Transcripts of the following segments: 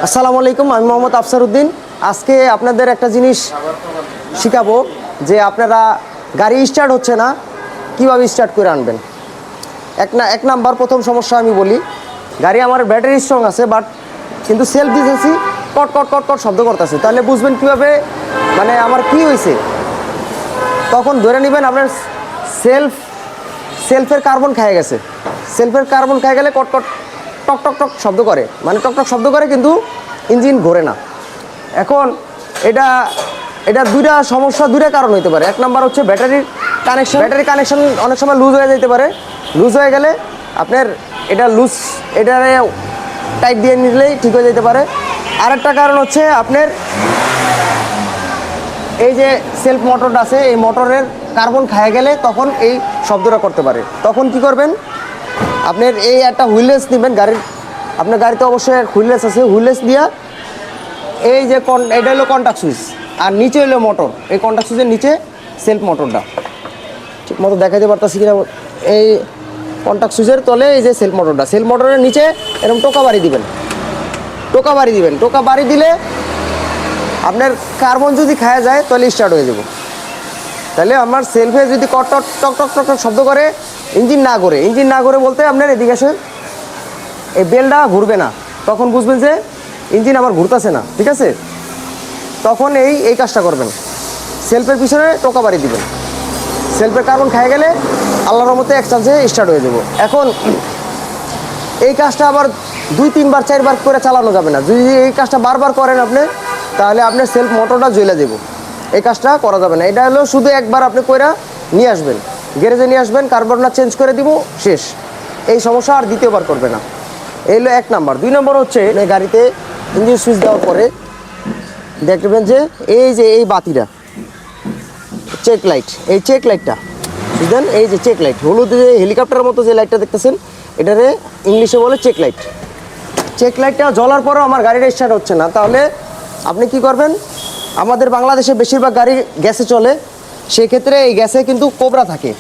আসসালামু আলাইকুম, আমি মোহাম্মদ আফসার উদ্দিন। আজকে আপনাদের একটা জিনিস শিখাবো যে আপনারা গাড়ি স্টার্ট হচ্ছে না, কিভাবে স্টার্ট করে আনবেন। এক নাম্বার প্রথম সমস্যা আমি বলি, গাড়ি আমার ব্যাটারি স্ট্রং আছে বাট কিন্তু সেলফ দিতেছি কট কট কট কট শব্দ করতেছে, তাহলে বুঝবেন কীভাবে মানে আমার কি হয়েছে। তখন ধরে নেবেন আপনার সেলফের কার্বন খেয়ে গেছে। সেলফের কার্বন খেয়ে গেলে কট কট টক টক টক শব্দ করে, মানে টক টক শব্দ করে কিন্তু ইঞ্জিন ঘোরে না। এখন এটা দুইটা সমস্যা, দুইটা কারণ হতে পারে। এক নাম্বার হচ্ছে ব্যাটারি কানেকশন অনেক সময় লুজ হয়ে যেতে পারে। লুজ হয়ে গেলে আপনার এটারে টাইট দিয়ে নিলেই ঠিক হয়ে যেতে পারে। আরেকটা কারণ হচ্ছে আপনার এই যে সেলফ মোটরটা আছে, এই মোটরের কার্বন খায় গেলে তখন এই শব্দটা করতে পারে। তখন কি করবেন, আপনার এই একটা হুইললেস নেবেন গাড়ির, আপনার গাড়িতে অবশ্যই হুইললেস আছে, হুইললেস দিয়া এই যে এটা হলো কন্ট্যাক্ট সুইচ আর নিচে হলো মোটর, এই কন্ট্যাক্ট সুইচের নিচে সেলফ মোটরটা ঠিক মতো দেখাতে পারতাছি কিনা। এই কন্ট্যাক্ট সুইচের তলে এই যে সেলফ মোটরের নিচে এরকম টোকা বাড়ি দিবেন। টোকা বাড়ি দিলে আপনার কার্বন যদি খাওয়া যায় তাহলে স্টার্ট হয়ে যাব। তাহলে আমার সেলফে যদি কট টক টক টক টক টক শব্দ করে, ইঞ্জিন না ঘুরে বলতে আপনার এদিকে আসে এই বেলটা ঘুরবে না, তখন বুঝবেন যে ইঞ্জিন আমার ঘুরতেছে না। ঠিক আছে, তখন এই কাজটা করবেন, সেলফের পিছনে টোকা বাড়ি দিবেন। সেলফের কার্বন খায় গেলে আল্লাহর রহমতে এক চান্সে স্টার্ট হয়ে যাব। এখন এই কাজটা আবার 2-3 বার 4 বার করে চালানো যাবে না। যদি এই কাজটা বারবার করেন আপনি, তাহলে আপনার সেলফ মোটরটা জ্বলে যাব। এই কাজটা করা যাবে না। এটা হলো শুধু একবার আপনি কইরা নিয়ে আসবেন, গ্যারেজে নিয়ে আসবেন, কার্বনটা চেঞ্জ করে দিব, শেষ। এই সমস্যা আর দ্বিতীয়বার করবে না। এই হলো 1 নাম্বার। 2 নম্বর হচ্ছে গাড়িতে ইঞ্জিন সুইচ দেওয়ার পরে দেখবেন যে এই বাতিটা চেক লাইট, এই চেক লাইটটা বুঝলেন, এই যে চেক লাইট হলুদ যে হেলিকপ্টারের মতো যে লাইটটা দেখতেছেন, এটারে ইংলিশে বলে চেক লাইট। চেক লাইটটা জ্বলার পরেও আমার গাড়িটা স্টার্ট হচ্ছে না, তাহলে আপনি কি করবেন, আমাদের বাংলাদেশে বেশিরভাগ গাড়ি গ্যাসে চলে, সেক্ষেত্রে এই গ্যাসে কিন্তু কোবরা থাকে।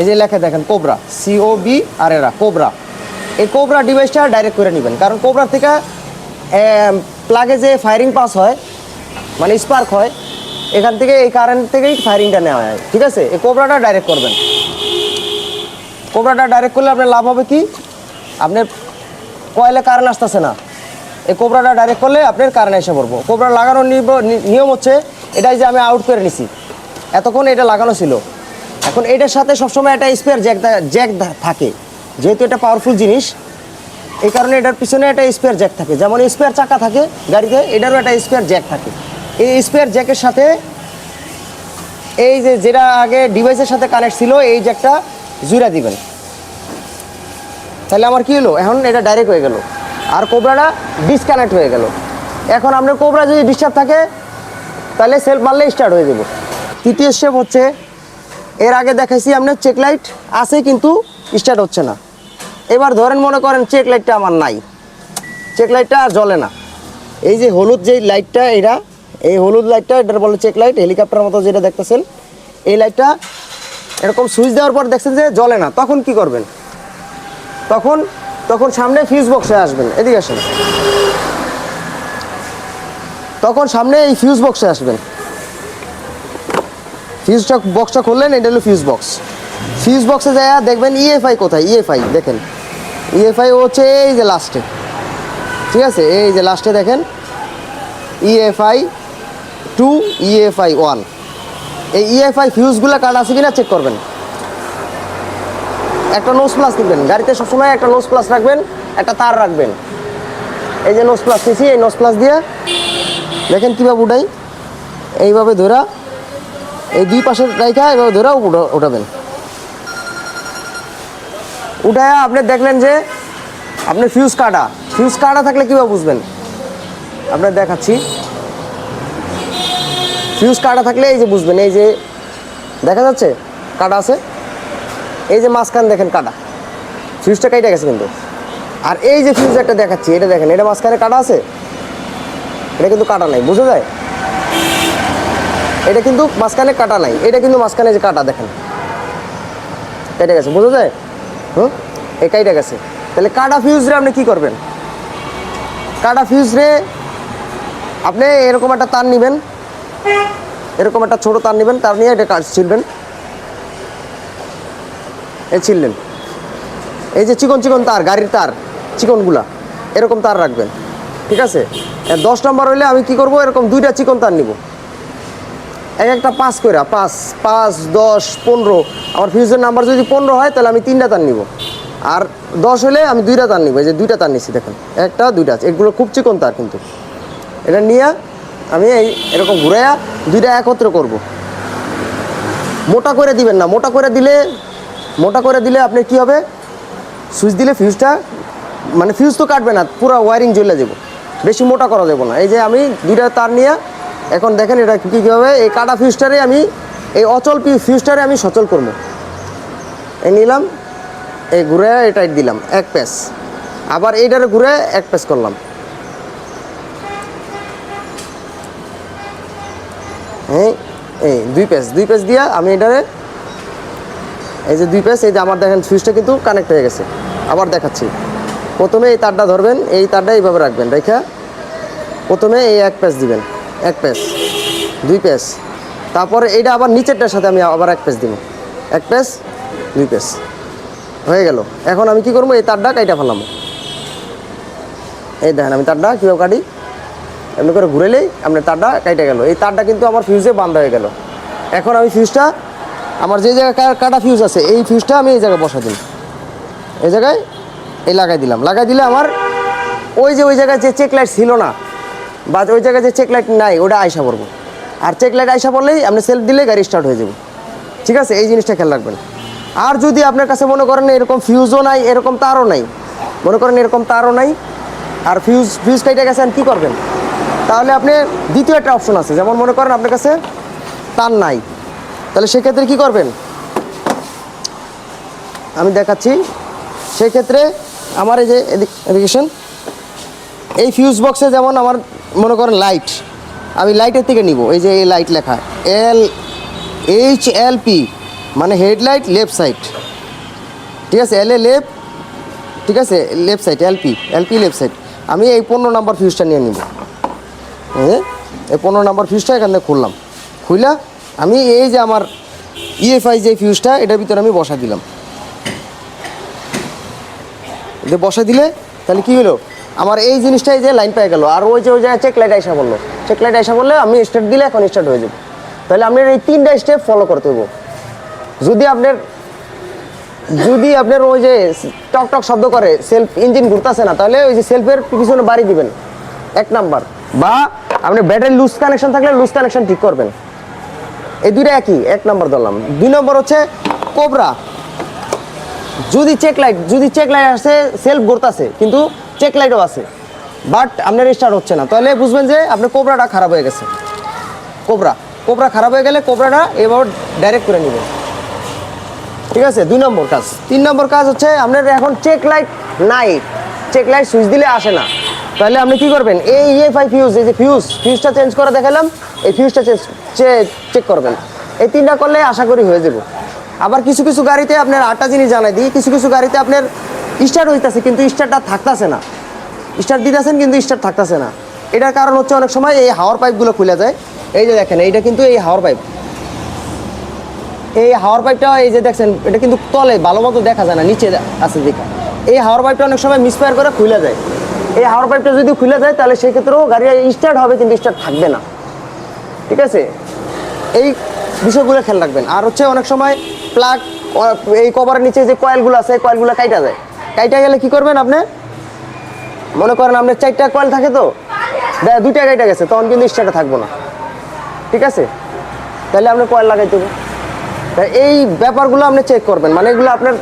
এই যে লেখা দেখেন কোবরা, COBRA কোবরা। এই কোবরা ডিভাইসটা ডাইরেক্ট করে নেবেন, কারণ কোবরা থেকে প্লাগে যে ফায়ারিং পাস হয়, মানে স্পার্ক হয়, এখান থেকে এই কারেন্ট থেকেই ফায়ারিংটা নেওয়া হয়। ঠিক আছে, এই কোবরাটা ডাইরেক্ট করবেন। কোবরাটা ডাইরেক্ট করলে আপনার লাভ হবে কি, আপনার কয়েলে কারেন্ট আসতেছে না। এই কোবরাটা ডাইরেক্ট করলে আপনার কারেন্ট এসে পড়বো। কোবরা লাগানোর নিয়ম হচ্ছে এটাই যে আমি আউট করে নিছি, এতক্ষণ এটা লাগানো ছিল। এখন এটার সাথে সবসময় একটা স্পেয়ার জ্যাক থাকে, যেহেতু এটা পাওয়ারফুল জিনিস, এই কারণে এটার পিছনে একটা স্পেয়ার জ্যাক থাকে। যেমন স্পেয়ার চাকা থাকে গাড়িতে, এটারও একটা স্পেয়ার জ্যাক থাকে। এই স্পেয়ার জ্যাকের সাথে এই যেটা আগে ডিভাইসের সাথে কানেক্ট ছিল, এই জ্যাকটা জুড়া দিবেন। তাহলে আমার কী হলো, এখন এটা ডাইরেক্ট হয়ে গেল আর কোবরাটা ডিসকানেক্ট হয়ে গেল। এখন আপনার কোবরা যদি ডিস্টার্ব থাকে তাহলে সেলফ মারলে স্টার্ট হয়ে যাব। তৃতীয় স্টেপ হচ্ছে, এর আগে দেখাইছি আপনার চেক লাইট আছে কিন্তু স্টার্ট হচ্ছে না। এবার ধরেন মনে করেন চেক লাইটটা আমার নাই, চেক লাইটটা আর জ্বলে না। এই যে হলুদ যে লাইটটা, এই হলুদ লাইটটা, এটার বলে চেক লাইট, হেলিকপ্টারের মতো যেটা দেখতেছেন, এই লাইটটা এরকম সুইচ দেওয়ার পর দেখছেন যে জ্বলে না, তখন কি করবেন, তখন সামনে ফিউজ বক্সে আসবেন। এদিকে আসেন, তখন সামনে এই ফিউজ বক্সে আসবেন। বক্সটা খুললেন, এটা হলো ফিউজ বক্স। ফিউজ বক্সে যায় দেখবেন EFI কোথায়, EFI দেখেন, EFI হচ্ছে এই যে লাস্টে। ঠিক আছে, এই যে লাস্টে দেখেন EFI 2 EFI 1, এই EFI ফিউজগুলো কাট আছে কিনা চেক করবেন। একটা নোজ প্লাস দিবেন, গাড়িতে সবসময় একটা নোজ প্লাস রাখবেন, একটা তার রাখবেন। এই যে নোজ প্লাস নিয়েছি, এই নোজ প্লাস দিয়ে দেখেন কীভাবে উঠাই, এইভাবে ধরা, এই 2 পাশের রাইখা এইভাবে ধরা উঠাবেন। উঠায় আপনি দেখলেন যে আপনার ফিউজ কাটা থাকলে কীভাবে বুঝবেন, আপনার দেখাচ্ছি। ফিউজ কাটা থাকলে এই যে বুঝবেন, এই যে দেখা যাচ্ছে কাটা আছে, এই যে মাঝখান দেখেন কাটা, ফিউজটা কেটে গেছে কিন্তু। আর এই যে ফিউজ একটা দেখাচ্ছি, এটা দেখেন, এটা মাঝখানে কাটা আছে, এটা কিন্তু কাটা নাই, বোঝা যায়, এটা কিন্তু মাঝখানে কাটা নাই, এটা কিন্তু মাঝখানে যে কাটা দেখেন কেটে গেছে, বোঝা যায়। এই কেটে গেছে। তাহলে কাটা ফিউজরে আপনি কী করবেন, কাটা ফিউজ রে আপনি এরকম একটা তার নেবেন, এরকম একটা ছোটো তার নেবেন, তার নিয়ে এটা ছিলবেন, এই ছিললেন। এই যে চিকন চিকন তার, গাড়ির তার চিকনগুলা, এরকম তার রাখবেন, ঠিক আছে। 10 নম্বর হইলে আমি কি করব, এরকম 2টা চিকন তার নিব, এক একটা 5 করে, 5 5 10 15। আমার ফিউজের নাম্বার যদি 15 হয় তাহলে আমি 3টা তার নিব, আর 10 হলে আমি 2টা তার নিব। এই যে 2টা তার নিচ্ছি দেখেন, একটা 2টা, এগুলো খুব চিকন তার কিন্তু। এটা নিয়ে আমি এরকম ঘুরাইয়া 2টা একত্র করব। মোটা করে দিবেন না, মোটা করে দিলে আপনি কি হবে, সুইচ দিলে ফিউজটা মানে ফিউজ তো কাটবে না, পুরো ওয়ারিং জ্বলে যাব, বেশি মোটা করা যাব না। এই যে আমি 2টা তার নিয়ে এখন দেখেন এটা কীভাবে এই কাটা ফিউজটারে আমি, এই অচল ফিউজটারে আমি সচল করব। এই নিলাম, এই ঘুরে এটা দিলাম 1 প্যাচ, আবার এইটারে ঘুরে 1 প্যাচ করলাম। এই 2 প্যাচ দিয়া আমি এটারে, এই যে 2 প্যাচ, এই যে আমার দেখেন সুইচটা কিন্তু কানেক্ট হয়ে গেছে। আবার দেখাচ্ছি, প্রথমে এই তারটা ধরবেন, এই তারটা এইভাবে রাখবেন, রেখা প্রথমে এই 1 প্যাচ দিবেন, 1 প্যাচ 2 প্যাচ, তারপরে এইটা আবার নিচেরটার সাথে আমি আবার 1 প্যাচ দিব, 1 প্যাচ 2 প্যাচ হয়ে গেল। এখন আমি কি করবো, এই তারটা কাইটা ফেলাম। এই দেখেন আমি তারটা কীভাবে কাটি, এমনি করে ঘুরেলেই আপনার তারটা কাইটা গেল। এই তারটা কিন্তু আমার ফিউজে বান্ধা হয়ে গেল। এখন আমি ফিউজটা, আমার যে জায়গায় কাটা ফিউজ আছে, এই ফিউজটা আমি এই জায়গায় বসা দিই, এই জায়গায় এই লাগাই দিলাম। লাগাই দিলে আমার ওই জায়গায় যে চেক লাইট ছিল না, বা ওই জায়গায় যে চেক লাইট নাই, ওটা আয়সা পড়বো। আর চেক লাইট আয়সা পড়লেই আপনি সেলফ দিলে গাড়ি স্টার্ট হয়ে যাবে, ঠিক আছে। এই জিনিসটা খেয়াল রাখবেন। আর যদি আপনার কাছে মনে করেন এরকম ফিউজও নাই, এরকম তারও নাই, মনে করেন এরকম তারও নাই, আর ফিউজ কাইটা গেছেন, কী করবেন, তাহলে আপনি দ্বিতীয় একটা অপশন আছে। যেমন মনে করেন আপনার কাছে তার নাই, তাহলে সেক্ষেত্রে কী করবেন আমি দেখাচ্ছি। সেই ক্ষেত্রে আমার এই যে এদিকেশন, এই ফিউজ বক্সে যেমন আমার মনে করেন লাইট, আমি লাইটের থেকে নিব। এই যে এই লাইট লেখা LHLP, মানে হেডলাইট লেফট সাইড, ঠিক আছে। LA লেফট, ঠিক আছে, left side, LP left side. আমি এই 15 নম্বর ফিউজটা নিয়ে নিব। এই 15 নম্বর ফিউজটা এখান থেকে খুললা আমি এই যে আমার EFI যে ফিউজটা, এটার ভিতরে আমি বসা দিলাম। বসা দিলে তাহলে কী হলো, আমার এই জিনিসটাই যে লাইন পেয়ে গেল। আর ওই জায়গায় চেক লাইট আইসা বললো, চেক লাইট আইসা বললে আমি স্টার্ট দিলে এখন স্টার্ট হয়ে যাবে। তাহলে আপনার এই 3টা স্টেপ ফলো করতে হবে। যদি আপনার ওই যে টক টক শব্দ করে, সেলফ ইঞ্জিন ঘুরতেছে না, তাহলে ওই যে সেলফের পিছনে বাড়ি দিবেন 1 নাম্বার, বা আপনি ব্যাটারি লুজ কানেকশন থাকলে লুজ কানেকশন ঠিক করবেন। এই 2টা একই, 1 নাম্বার ধরলাম। 2 নম্বর হচ্ছে কোবরা। যদি চেক লাইট আসে, সেলফ ঘুরতেছে কিন্তু চেক লাইটও আছে, বাট আপনার স্টার্ট হচ্ছে না, তাহলে বুঝবেন যে আপনার কোবরাটা খারাপ হয়ে গেছে। কোবরা খারাপ হয়ে গেলে কোবরাটা এবার ডাইরেক্ট করে নেবেন, ঠিক আছে। 2 নম্বর কাজ। 3 নম্বর কাজ হচ্ছে আপনার এখন চেক লাইট নাই, চেক লাইট সুইচ দিলে আসে না, তাহলে আপনি কি করবেন, এই EFI ফিউজ, এই যে ফিউজটা চেঞ্জ করে দেখালাম, এই ফিউজটা চেক করবেন। এই 3টা করলে আশা করি হয়ে যাব। আবার কিছু কিছু গাড়িতে আপনার আটটা জিনিস জানাই দিই, কিছু গাড়িতে আপনার স্টার্ট হইতেছে কিন্তু স্টার্টটা থাকতেছে না, স্টার্ট দিতেছেন কিন্তু স্টার্ট থাকতেছে না। এটার কারণ হচ্ছে অনেক সময় এই হাওয়ার পাইপগুলো খুলে যায়। এই যে দেখেন, এইটা কিন্তু এই হাওয়ার পাইপ, এই হাওয়ার পাইপটা এই যে দেখছেন, এটা কিন্তু তলে ভালো মতো দেখা যায় না, নিচে আছে দেখা। এই হাওয়ার পাইপটা অনেক সময় মিসফায়ার করে খুলে যায়। এই হাওয়ার পাইপটা যদি খুলে যায় তাহলে সেই ক্ষেত্রেও গাড়ি স্টার্ট হবে কিন্তু স্টার্ট থাকবে না, ঠিক আছে। এই বিষয়গুলো খেয়াল রাখবেন। আর হচ্ছে অনেক সময় প্লাগ, এই কভারের নিচে যে কয়েলগুলো আছে, কয়েলগুলো কাইটা যায়। কাইটা গেলে কি করবেন, আপনি মনে করেন আপনার 4টা কয়েল থাকে, তো 2টা কাইটা গেছে, তখন কিন্তু স্টার্টে থাকবো না, ঠিক আছে। তাহলে আপনি কয়েল লাগাইতে হবে। তাই এই ব্যাপারগুলো আপনি চেক করবেন, মানে এগুলো আপনার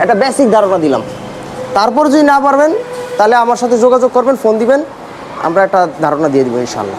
একটা বেসিক ধারণা দিলাম। তারপর যদি না পারবেন তাহলে আমার সাথে যোগাযোগ করবেন, ফোন দিবেন, আমরা একটা ধারণা দিয়ে দেবো ইনশাআল্লাহ।